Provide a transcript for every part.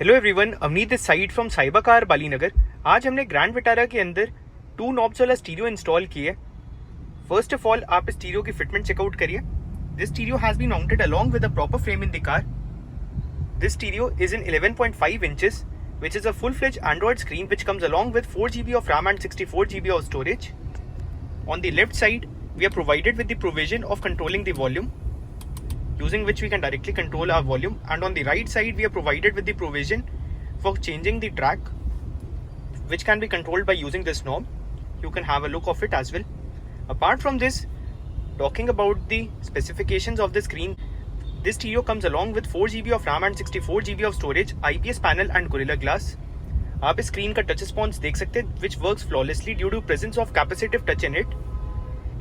Hello everyone, Avneet this side from cyber car Balinagar. आज हमने grand Vitara के अंदर 2 नॉब्स वाला स्टीरियो इंस्टॉल किया है। फर्स्ट ऑफ ऑल आप इस स्टीरियो की फिटमेंट चेकआउट करिए। This stereo has been mounted along with a proper frame in the car. This stereo is in 11.5 inches which is a full-fledged Android screen which comes along with 4 GB of RAM and 64 GB of storage. On the left side, we are provided with the provision of controlling the volume, using which we can directly control our volume, and on the right side we are provided with the provision for changing the track, which can be controlled by using this knob. You can have a look of it as well. Apart from this, talking about the specifications of the screen, this stereo comes along with 4 GB of RAM and 64 GB of storage, IPS panel and Gorilla Glass. आप इस screen का touch response देख सकते हैं, which works flawlessly due to presence of capacitive touch in it.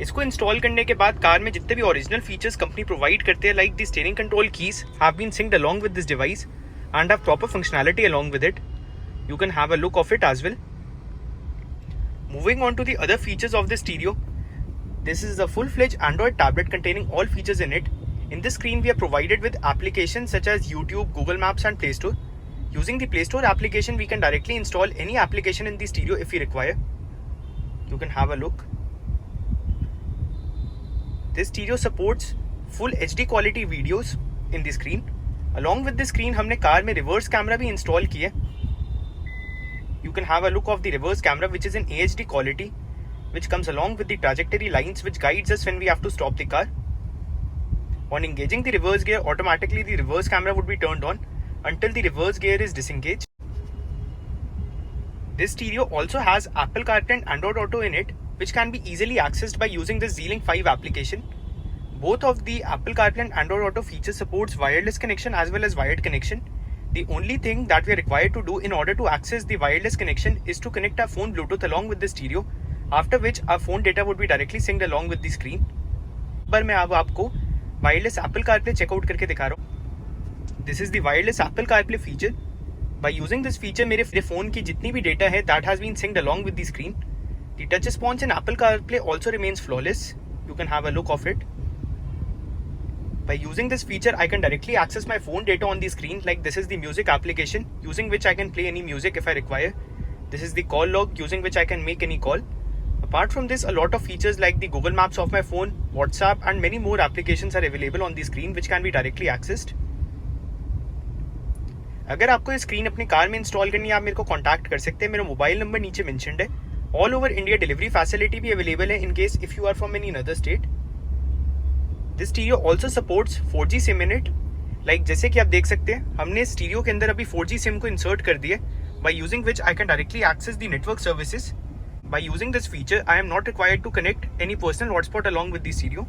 इसको install करने के बाद कार में जितने भी ओरिजिनल फीचर्स कंपनी प्रोवाइड करते हैं, like the steering control keys have been synced along with this device and have proper functionality along with it. You can have a look of it as well. Moving on to the other features of the stereo, this is a full-fledged Android tablet containing all features in it. In this screen, we are provided with applications such as YouTube, Google Maps, and Play Store. Using the Play Store application, we can directly install any application in the stereo if we require. You can have a look. This stereo supports full HD quality videos in the screen. Along with the screen, हमने car में reverse camera भी install किया. You can have a look of the reverse camera, which is in HD quality, which comes along with the trajectory lines which guides us when we have to stop the car. On engaging the reverse gear, automatically the reverse camera would be turned on until the reverse gear is disengaged. This stereo also has Apple CarPlay and Android Auto in it, which can be easily accessed by using the Z-Link 5 application. Both of the Apple CarPlay and Android Auto features supports wireless connection as well as wired connection. The only thing that we are required to do in order to access the wireless connection is to connect our phone Bluetooth along with the stereo, after which our phone data would be directly synced along with the screen. पर मैं अब आपको wireless Apple CarPlay checkout करके दिखा रहा हूँ. This is the wireless Apple CarPlay feature. By using this feature मेरे phone की जितनी भी डेटा है that has been synced along with the screen. The touch response in Apple CarPlay also remains flawless. You can have a look of it. By using this feature, I can directly access my phone data on the screen, like this is the music application using which I can play any music if I require. This is the call log using which I can make any call. Apart from this, a lot of features like the Google Maps of my phone, WhatsApp and many more applications are available on the screen which can be directly accessed. अगर आपको ये screen अपनी car में install करनी है, आप मेरे को कॉन्टैक्ट कर सकते हैं. मेरा मोबाइल नंबर नीचे मेंशन्ड है. All over India delivery facility भी अवेलेबल है in case if you are from any other state. This stereo also supports 4G SIM in it. Like जैसे कि आप देख सकते हैं, हमने स्टीरियो के अंदर अभी 4G सिम को इंसर्ट कर दिया, by using which I can directly access the network services. By using this feature, I am not required to connect any personal hotspot along with the stereo.